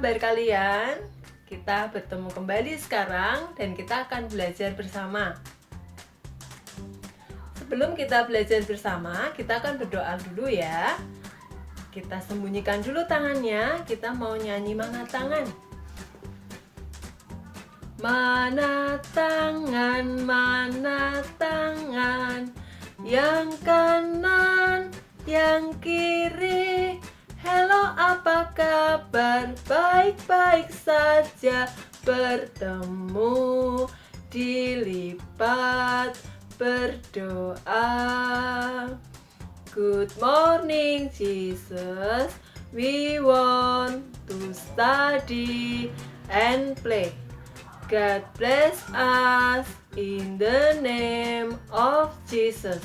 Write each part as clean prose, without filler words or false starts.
kabar kalian? Kita bertemu kembali sekarang dan kita akan belajar bersama. Sebelum kita belajar bersama, kita akan berdoa dulu ya. Kita sembunyikan dulu tangannya, kita mau nyanyi mana tangan? Mana tangan, yang kanan, yang kiri. Halo, apa kabar? Baik-baik saja. Bertemu, dilipat, berdoa. Good morning, Jesus. We want to study and play. God bless us in the name of Jesus.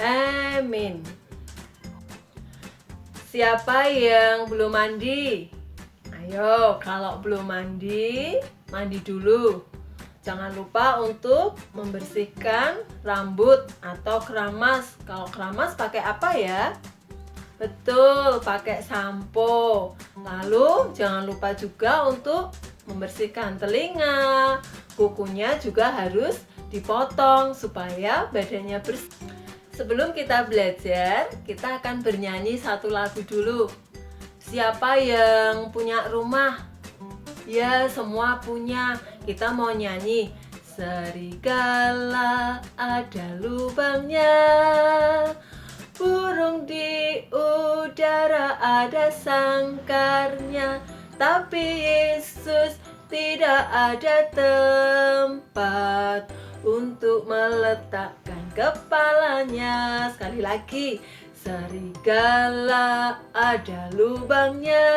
Amin. Siapa yang belum mandi? Ayo, kalau belum mandi, mandi dulu. Jangan lupa untuk membersihkan rambut atau keramas. Kalau keramas pakai apa ya? Betul, pakai sampo. Lalu jangan lupa juga untuk membersihkan telinga. Kukunya juga harus dipotong supaya badannya bersih. Sebelum kita belajar, kita akan bernyanyi satu lagu dulu. Siapa yang punya rumah? Ya, semua punya. Kita mau nyanyi. Serigala ada lubangnya, burung di udara ada sangkarnya, tapi Yesus tidak ada tempat untuk meletakkan kepalanya. Sekali lagi, serigala ada lubangnya,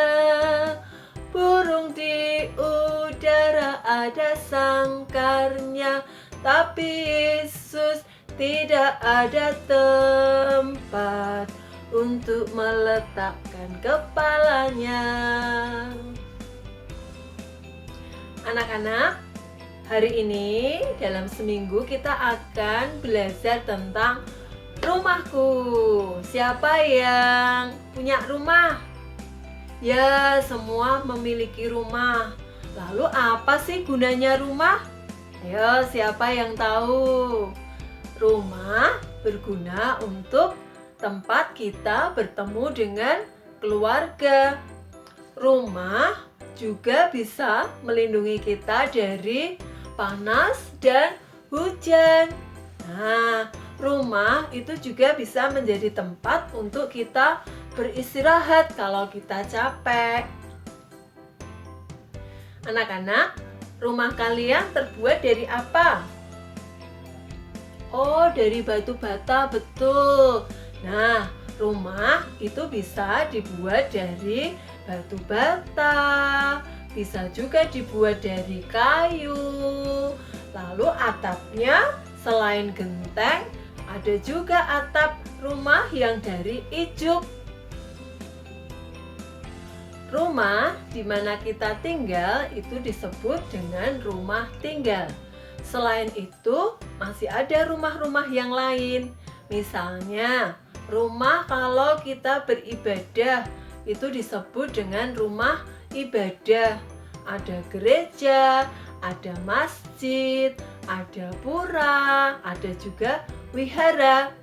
burung di udara ada sangkarnya, tapi Yesus tidak ada tempat untuk meletakkan kepalanya. Anak-anak, hari ini dalam seminggu kita akan belajar tentang rumahku. Siapa yang punya rumah? Ya, semua memiliki rumah. Lalu apa sih gunanya rumah? Ayo, siapa yang tahu? Rumah berguna untuk tempat kita bertemu dengan keluarga. Rumah juga bisa melindungi kita dari panas dan hujan. Nah, rumah itu juga bisa menjadi tempat untuk kita beristirahat kalau kita capek. Anak-anak, rumah kalian terbuat dari apa? Oh, dari batu bata, betul. Nah, rumah itu bisa dibuat dari batu bata, bisa juga dibuat dari kayu. Lalu atapnya selain genteng, ada juga atap rumah yang dari ijuk. Rumah di mana kita tinggal itu disebut dengan rumah tinggal. Selain itu, masih ada rumah-rumah yang lain. Misalnya, rumah kalau kita beribadah itu disebut dengan rumah ibadah. Ada gereja, ada masjid, ada pura, ada juga wihara.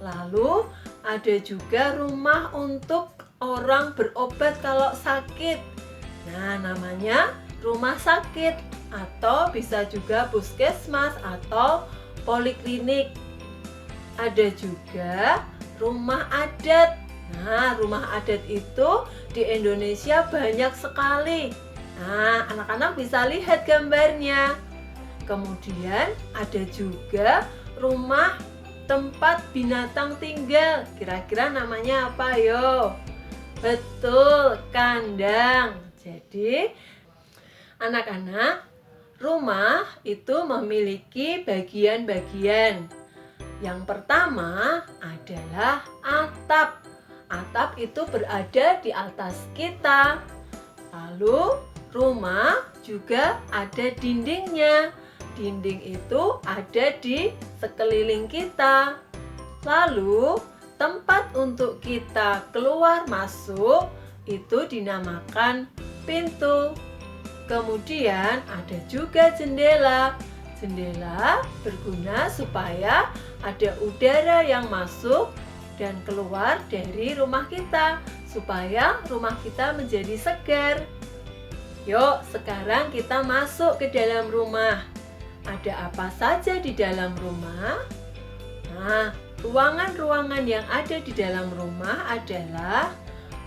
Lalu ada juga rumah untuk orang berobat kalau sakit. Nah, namanya rumah sakit atau bisa juga puskesmas atau poliklinik. Ada juga rumah adat. Nah, rumah adat itu di Indonesia banyak sekali. Nah, anak-anak bisa lihat gambarnya. Kemudian ada juga rumah tempat binatang tinggal. Kira-kira namanya apa yo? Betul, kandang. Jadi, anak-anak, rumah itu memiliki bagian-bagian. Yang pertama adalah atap. Atap itu berada di atas kita. Lalu rumah juga ada dindingnya. Dinding itu ada di sekeliling kita. Lalu tempat untuk kita keluar masuk itu dinamakan pintu. Kemudian ada juga jendela. Jendela berguna supaya ada udara yang masuk dan keluar dari rumah kita, supaya rumah kita menjadi segar. Yuk, sekarang kita masuk ke dalam rumah. Ada apa saja di dalam rumah? Nah, ruangan-ruangan yang ada di dalam rumah adalah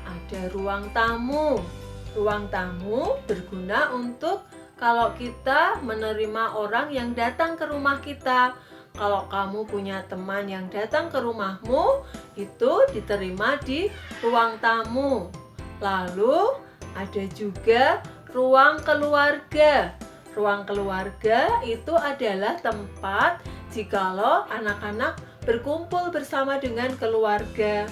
ada ruang tamu. Ruang tamu berguna untuk kalau kita menerima orang yang datang ke rumah kita. Kalau kamu punya teman yang datang ke rumahmu, itu diterima di ruang tamu. Lalu ada juga ruang keluarga. Ruang keluarga itu adalah tempat jikalau anak-anak berkumpul bersama dengan keluarga.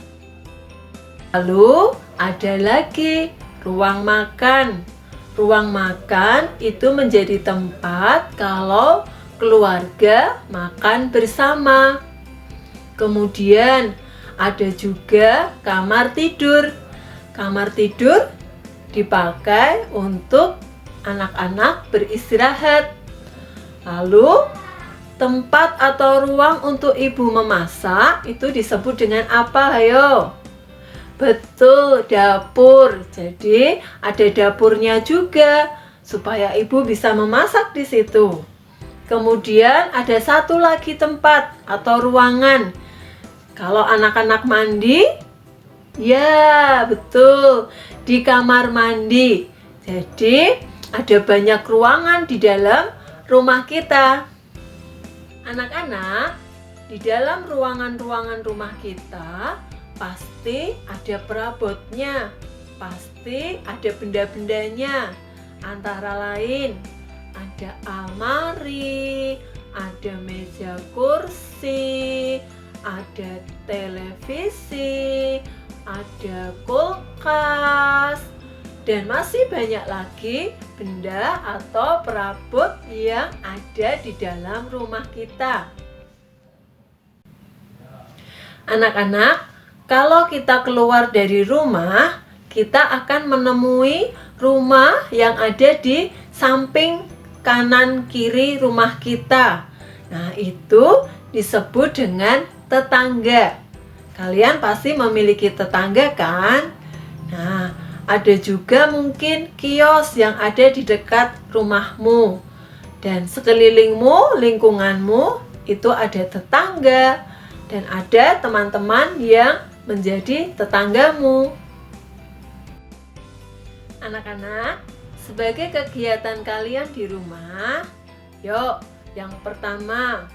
Lalu ada lagi ruang makan. Ruang makan itu menjadi tempat kalau keluarga makan bersama. Kemudian ada juga kamar tidur. Kamar tidur dipakai untuk anak-anak beristirahat. Lalu tempat atau ruang untuk ibu memasak itu disebut dengan apa? Ayo. Betul, dapur. Jadi ada dapurnya juga supaya ibu bisa memasak di situ. Kemudian ada satu lagi tempat atau ruangan. Kalau anak-anak mandi, ya betul, di kamar mandi. Jadi ada banyak ruangan di dalam rumah kita. Anak-anak, di dalam ruangan-ruangan rumah kita pasti ada perabotnya, pasti ada benda-bendanya. Antara lain ada almari, ada meja kursi, ada televisi, ada kulkas, dan masih banyak lagi benda atau perabot yang ada di dalam rumah kita. Anak-anak, kalau kita keluar dari rumah, kita akan menemui rumah yang ada di samping kanan kiri rumah kita. Nah, itu disebut dengan tetangga. Kalian pasti memiliki tetangga kan? Nah, ada juga mungkin kios yang ada di dekat rumahmu. Dan sekelilingmu, lingkunganmu, itu ada tetangga. Dan ada teman-teman yang menjadi tetanggamu. Anak-anak, sebagai kegiatan kalian di rumah, yuk, yang pertama,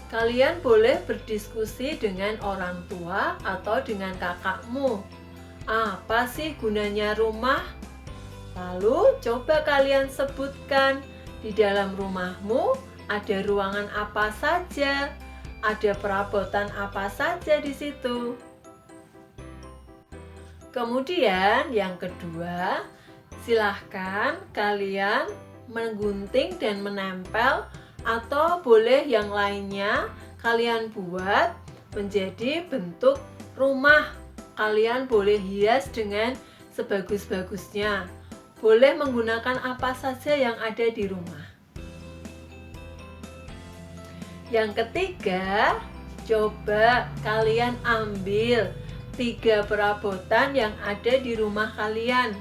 kalian boleh berdiskusi dengan orang tua atau dengan kakakmu. Apa sih gunanya rumah? Lalu coba kalian sebutkan di dalam rumahmu ada ruangan apa saja, ada perabotan apa saja di situ. Kemudian yang kedua, silahkan kalian menggunting dan menempel atau boleh yang lainnya kalian buat menjadi bentuk rumah. Kalian boleh hias dengan sebagus-bagusnya. Boleh menggunakan apa saja yang ada di rumah. Yang ketiga, coba kalian ambil 3 perabotan yang ada di rumah kalian.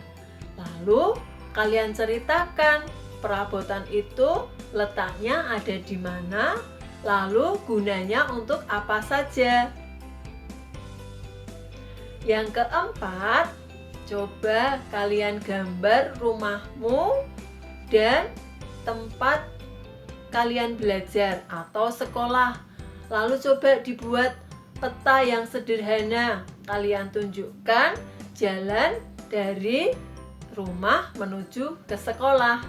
Lalu kalian ceritakan perabotan itu letaknya ada di mana, lalu gunanya untuk apa saja. Yang keempat, coba kalian gambar rumahmu dan tempat kalian belajar atau sekolah. Lalu coba dibuat peta yang sederhana. Kalian tunjukkan jalan dari rumah menuju ke sekolah.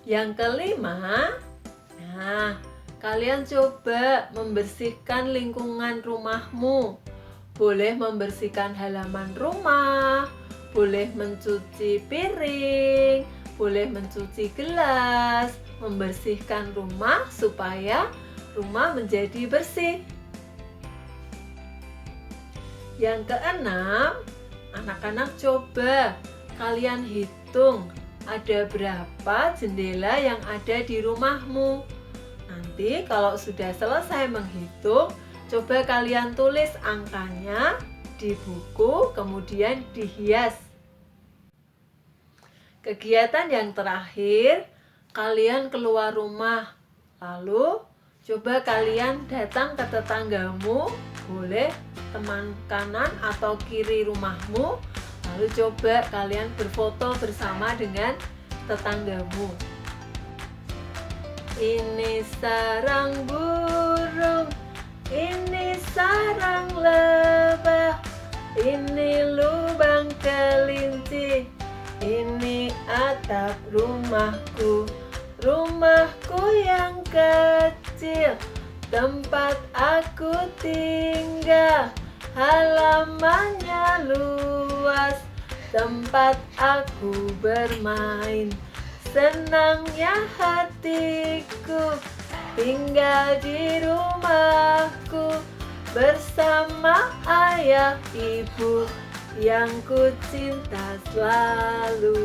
Yang kelima, nah, kalian coba membersihkan lingkungan rumahmu. Boleh membersihkan halaman rumah, boleh mencuci piring, boleh mencuci gelas, membersihkan rumah supaya rumah menjadi bersih. Yang keenam, Anak-anak coba kalian hitung ada berapa jendela yang ada di rumahmu. Nanti kalau sudah selesai menghitung, coba kalian tulis angkanya di buku, kemudian dihias. Kegiatan yang terakhir, kalian keluar rumah. Lalu, coba kalian datang ke tetanggamu, boleh teman kanan atau kiri rumahmu. Lalu coba kalian berfoto bersama dengan tetanggamu. Ini sarang burung, ini sarang lebah, ini lubang kelinci, ini atap rumahku, rumahku yang kecil, tempat aku tinggal, halamannya luas, tempat aku bermain. Senangnya hatiku tinggal di rumahku bersama ayah ibu yang ku cinta selalu.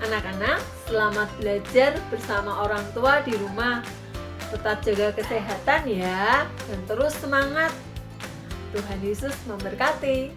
Anak-anak, selamat belajar bersama orang tua di rumah. Tetap jaga kesehatan ya, dan terus semangat. Tuhan Yesus memberkati.